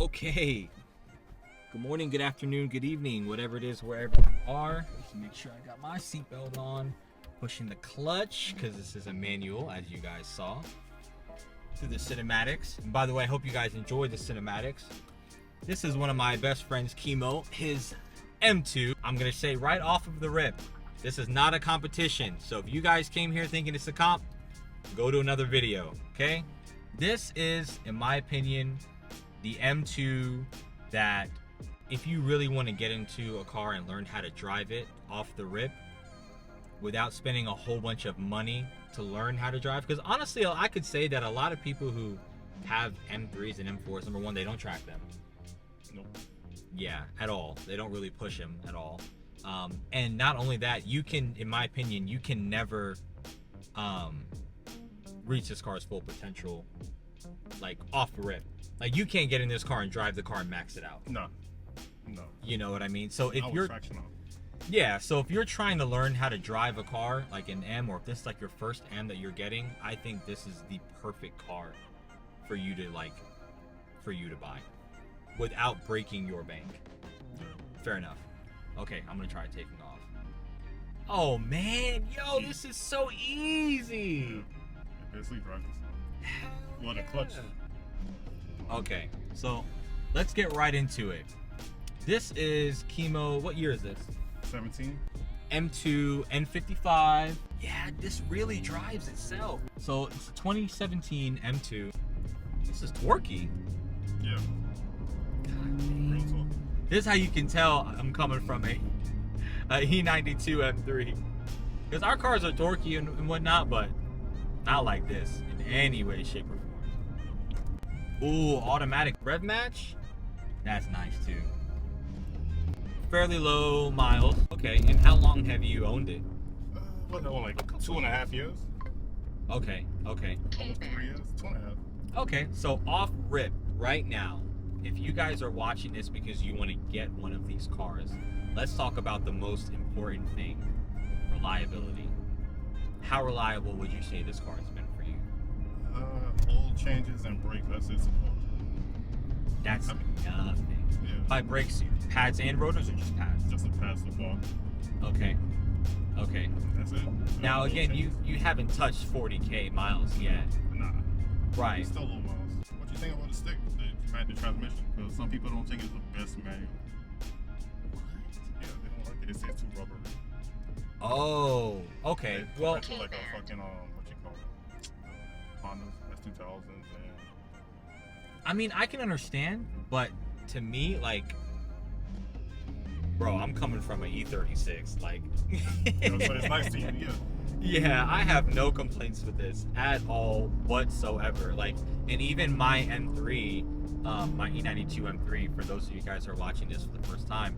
Okay. Good morning, good afternoon, good evening, whatever it is, wherever you are. Just make sure I got my seatbelt on. Pushing the clutch, because this is a manual, as you guys saw. Through the cinematics. And by the way, I hope you guys enjoyed the cinematics. This is one of my best friends, Takemo, his M2. I'm going to say right off of the rip, this is not a competition. So if you guys came here thinking it's a comp, go to another video, okay? This is, in my opinion, the M2 that if you really want to get into a car and learn how to drive it off the rip without spending a whole bunch of money to learn how to drive, because honestly I could say that a lot of people who have M3s and M4s, number one, they don't track them. Nope. Yeah, at all. They don't really push them at all. And not only that, you can, in my opinion, you can never reach this car's full potential like off the rip. Like you can't get in this car and drive the car and max it out. No. You know what I mean? So if you're fractional. yeah, so if you're trying to learn how to drive a car like an M, or if this is like your first M that you're getting, I think this is the perfect car for you to buy without breaking your bank. Yeah. Fair enough. Okay, I'm gonna try taking off. Oh man, yo, this is so easy. Yeah. Basically drive this. You want a clutch? Okay, so let's get right into it. This is Takemo. What year is this? 17. M2 N55. Yeah, this really drives itself. So it's a 2017 M2. This is torquey. Yeah. God dang. Real talk. This is how you can tell I'm coming from a E92 M3. Because our cars are torquey and whatnot, but not like this in any way, shape, or form. Ooh, automatic rev match. That's nice too. Fairly low miles. Okay, and how long have you owned it? Like 2.5 years. Okay. Almost 3 years. 2.5. Okay, so off rip right now, if you guys are watching this because you want to get one of these cars, let's talk about the most important thing, reliability. How reliable would you say this car has been for you? Oil changes and brake, that's it. That's nothing. Yeah. By brakes, pads and rotors, or just pads? Just a pass the bar. Okay. That's it. Now again, you haven't touched 40K miles yet. Nah. Right. It's still low miles. What you think about the stick, the transmission? Because some people don't think it's the best manual. What? Yeah, they don't like it. They say it's too rubber. Oh, okay. Well, Like a fucking what you call it? Honda S2000s and. I mean, I can understand, but to me, like, bro, I'm coming from an E36, like. So it's nice to you, yeah. Yeah, I have no complaints with this at all whatsoever. Like, and even my M3, my E92 M3, for those of you guys who are watching this for the first time,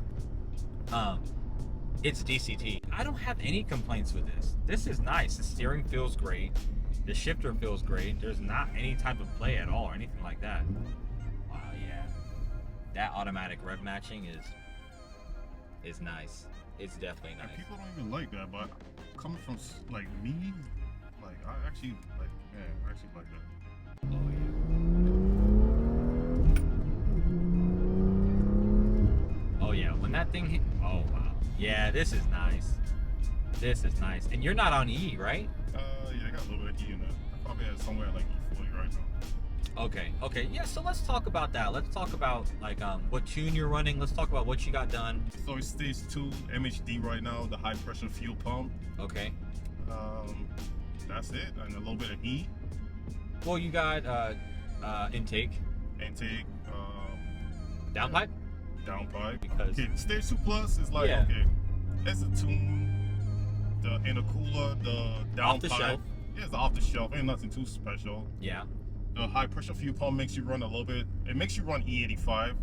it's DCT. I don't have any complaints with this. This is nice. The steering feels great. The shifter feels great. There's not any type of play at all or anything like that. Wow, yeah. That automatic rev matching is nice. It's definitely nice. And people don't even like that, but coming from like me, like I actually like that. Oh yeah. Oh yeah. When that thing hit. Oh wow. Yeah, this is nice. This is nice. And you're not on E, right? Yeah, I got a little bit of E in there. I probably had somewhere like E40 right now. Okay. Yeah, so let's talk about that. Let's talk about like what tune you're running. Let's talk about what you got done. So it's stage 2 MHD right now, the high pressure fuel pump. Okay. That's it, and a little bit of E. Well, you got intake, downpipe. Because okay, stage 2 plus is like okay, it's a tune, the intercooler, the downpipe. Off the shelf. Yeah, it's off the shelf. Ain't nothing too special. Yeah. The high pressure fuel pump makes you run a little bit. It makes you run E85.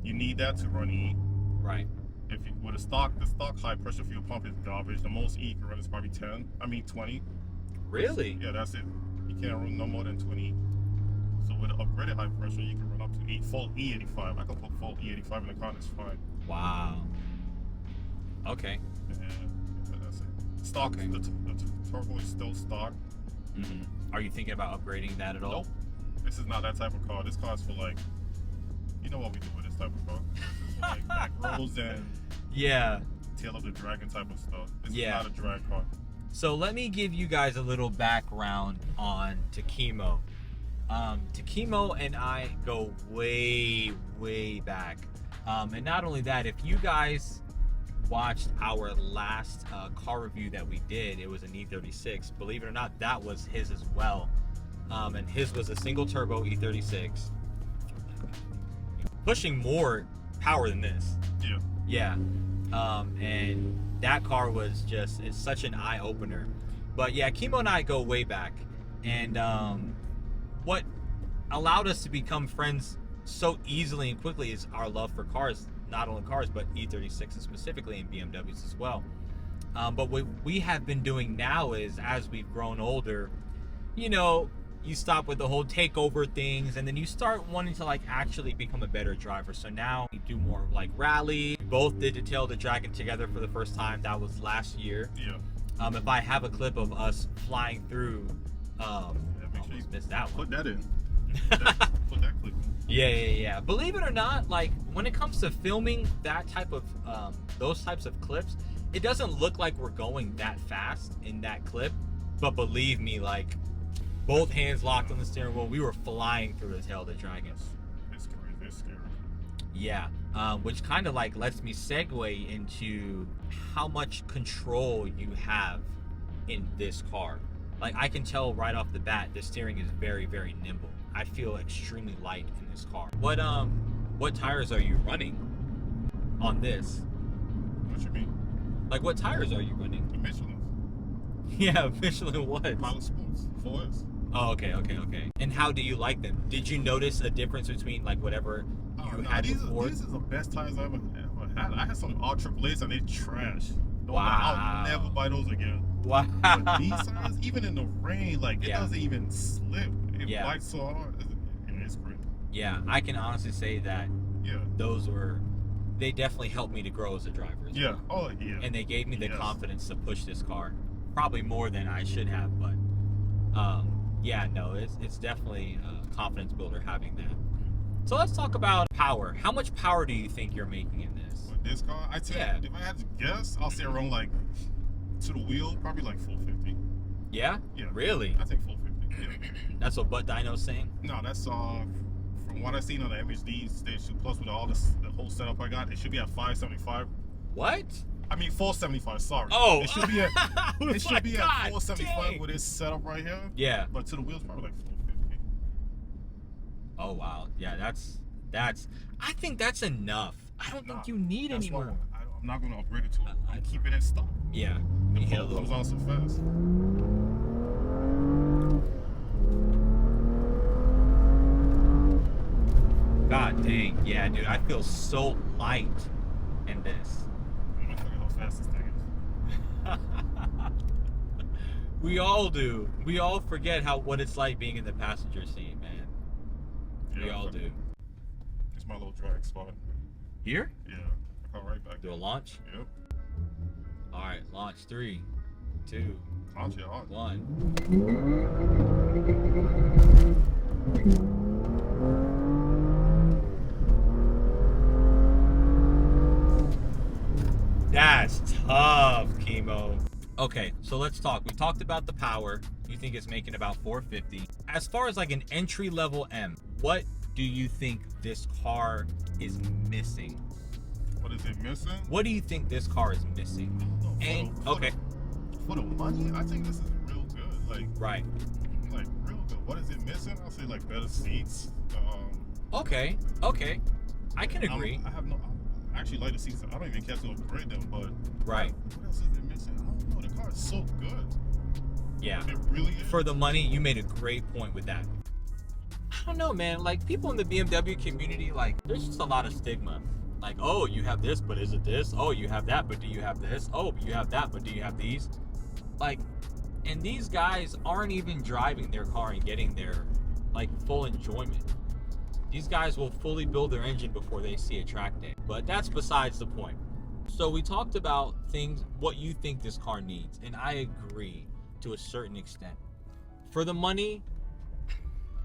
You need that to run E. Right. If you, with the stock high pressure fuel pump is garbage. The most E you can run is probably 20. Really? Yeah, that's it. You can't run no more than 20. So with an upgraded high pressure, you can run up to full E85. I can put full E85 in the car, it's fine. Wow. Okay. Yeah, that's it. Stock, Okay. the turbo is still stock. Are you thinking about upgrading that at all? Nope. This is not that type of car. This car is for like, You know what we do with this type of car. This is like back rows and Yeah. tail of the dragon type of stuff. This is Yeah. not a drag car. So let me give you guys a little background on Takemo. Takemo and I go way, way back. And not only that, if you guys watched our last car review that we did, it was an E36. Believe it or not, that was his as well. And his was a single turbo E36. Pushing more power than this. Yeah. Yeah. And that car was just, it's such an eye-opener. But yeah, Kimo and I go way back. And what allowed us to become friends so easily and quickly is our love for cars. Not only cars, but E36s specifically, and BMWs as well. But what we have been doing now is, as we've grown older, you know, you stop with the whole takeover things, and then you start wanting to like actually become a better driver. So now we do more like rally. We both did the Tail of the Dragon together for the first time. That was last year. Yeah. If I have a clip of us flying through, Yeah, make sure you missed that one. put that in. Put that clip in. Yeah. Believe it or not, like when it comes to filming that type of those types of clips, it doesn't look like we're going that fast in that clip. But believe me, like both hands locked on the steering wheel, we were flying through the Tail of the Dragon. It's crazy. It's scary. Yeah, which kind of like lets me segue into how much control you have in this car. Like I can tell right off the bat, the steering is very, very nimble. I feel extremely light in this car. What tires are you running on this? What you mean? Like what tires are you running? The Michelin. Yeah, Michelin what? Pilot Sports. 4S. Oh, okay. And how do you like them? Did you notice a difference between like whatever you had before? These are the best tires I ever had. I had some all AAA's and they trash. Wow. I'll never buy those again. Wow. But these tires, even in the rain, like it Yeah. doesn't even slip. It Yeah. bites so hard. It's great. Yeah, I can honestly say that Yeah. they definitely helped me to grow as a driver. as Yeah. well. Oh yeah. And they gave me the Yes. confidence to push this car, probably more than I should have. But yeah, no, it's definitely a confidence builder having that. So let's talk about power. How much power do you think you're making in this? With this car, I tell Yeah. you, if I had to guess, I'll say around like to the wheel, probably like 450. Yeah? Yeah. Really? I think 450. Yeah. That's what Butt Dino's saying? No, that's from what I've seen on the MHD Stage 2 Plus with all the whole setup I got, it should be at 575. What? I mean 475. Sorry. Oh. It should be at I was it should like, be God at 475 dang. with this setup right here. Yeah. But to the wheels, probably like 450. Oh, wow. Yeah, that's I think that's enough. I don't Nah, think you need that's any more. why I'm not going to upgrade it to it. I- I'm keeping it stock. Yeah. The You hit a phone comes little. on so fast. God dang. Yeah, dude. I feel so light in this. I'm going to forget how fast this thing is. We all do. We all forget what it's like being in the passenger seat, man. We Yeah, all do. It's my little drag spot. Here? Yeah. I come right back. Do a launch? Yep. All right, launch 3, 2, Launch it hard. 1. That's tough, Chemo. Okay, so let's talk. We talked about the power. You think it's making about 450. As far as like an entry-level M, what do you think this car is missing? What is it missing? What do you think this car is missing? I don't know. And okay, For the money, I think this is real good. right. Like real good. What is it missing? I'll say like better seats. Okay. I can agree. I actually like the seats. I don't even care to upgrade them, but Right. what else is it missing? I don't know. The car is so good. Yeah. It really is. For the money, you made a great point with that. I don't know, man. Like people in the BMW community, like there's just a lot of stigma. Like, oh, you have this, but is it this? Oh, you have that, but do you have this? Oh, you have that, but do you have these? Like, and these guys aren't even driving their car and getting their like full enjoyment. These guys will fully build their engine before they see a track day. But that's besides the point. So we talked about things, what you think this car needs, and I agree to a certain extent. For the money,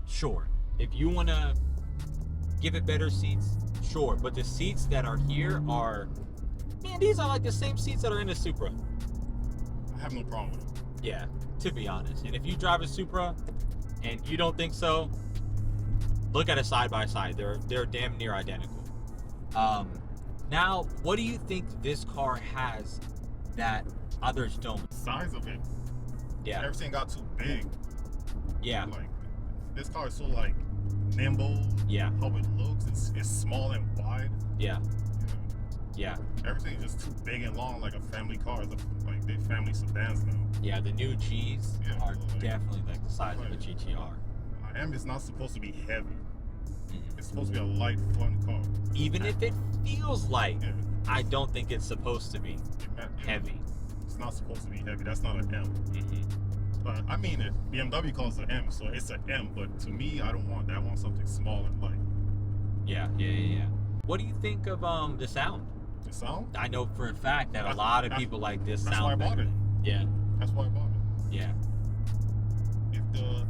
sure. If you want to give it better seats, sure. But the seats that are here are, man, these are like the same seats that are in the Supra. I have no problem with it. Yeah, to be honest. And if you drive a Supra and you don't think so, look at it side by side. They're damn near identical. Now, what do you think this car has that others don't? The size of it. Yeah. Everything got too big. Yeah. Like, this car is so like nimble. Yeah. How it looks, it's small and wide. Yeah. Yeah. Yeah. Everything's just too big and long, like a family car. Like they family sedans now. Yeah, the new Gs Yeah, are like, definitely like the size of a like, GTR. My M is not supposed to be heavy. Mhm. It's supposed to be a light, fun car. Even if it feels like, Yeah. I don't think it's supposed to be Yeah. heavy. It's not supposed to be heavy. That's not an M. Mm-hmm. But I mean, it BMW calls it M, so it's an M. But to me, I don't want that. I want something small and light. Yeah. What do you think of the sound? The sound? I know for a fact that a lot of people like this That's sound. why I bought better. it. Yeah. That's why I bought it. Yeah.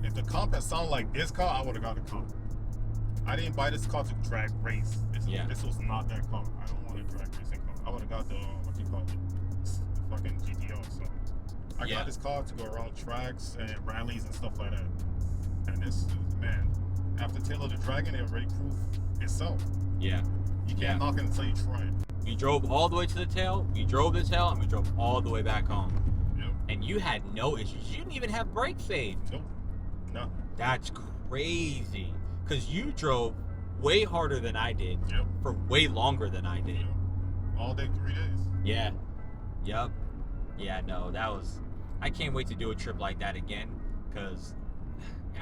If the comp had sounded like this car, I would have got a comp. I didn't buy this car to drag race. This was not that car. I don't want a drag racing car. I would have got the what do you call it? The fucking GTO. So I got this car to go around tracks and rallies and stuff like that. And this, man, after Tail of the Dragon, it already proved itself. Yeah. You can't knock it until you try it. We drove all the way to the tail, we drove the tail, and we drove all the way back home. Yep. And you had no issues. You didn't even have brake fade. Nope. No. That's crazy. Because you drove way harder than I did for way longer than I did. Yep. All day, 3 days. Yeah. Yep. Yeah, no, that was... I can't wait to do a trip like that again. Because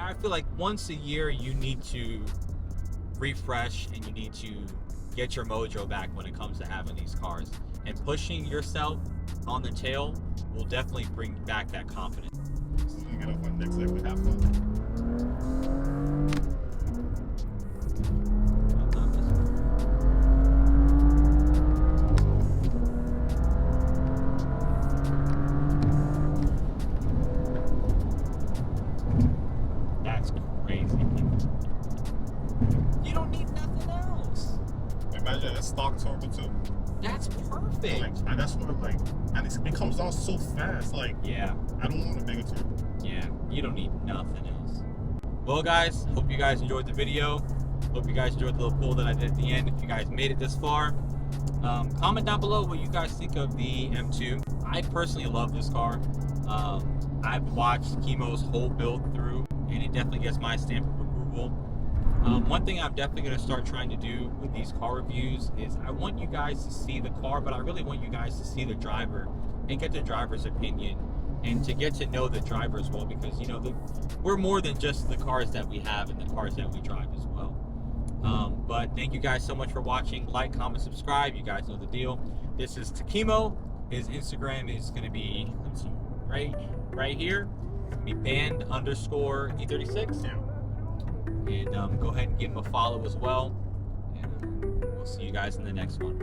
I feel like once a year you need to refresh and you need to get your mojo back when it comes to having these cars. And pushing yourself on the tail will definitely bring back that confidence. So let me get off my next segment. Have fun. That's crazy. You don't need nothing else. Imagine a stock turbo too. That's perfect. Like, and that's what like, and it comes out so fast. Like, Yeah. I don't want a bigger turbo. Yeah, you don't need nothing else. Well, guys, hope you guys enjoyed the video. Hope you guys enjoyed the little pull that I did at the end. If you guys made it this far, comment down below what you guys think of the M2. I personally love this car. I've watched Takemo's whole build through, and it definitely gets my stamp of approval. One thing I'm definitely going to start trying to do with these car reviews is I want you guys to see the car, but I really want you guys to see the driver and get the driver's opinion and to get to know the driver as well, because you know we're more than just the cars that we have and the cars that we drive as well. But thank you guys so much for watching. Like, comment, subscribe. You guys know the deal. This is Takemo. His Instagram is going to be right here. It's going to be band_E36. Yeah. And go ahead and give him a follow as well. And we'll see you guys in the next one.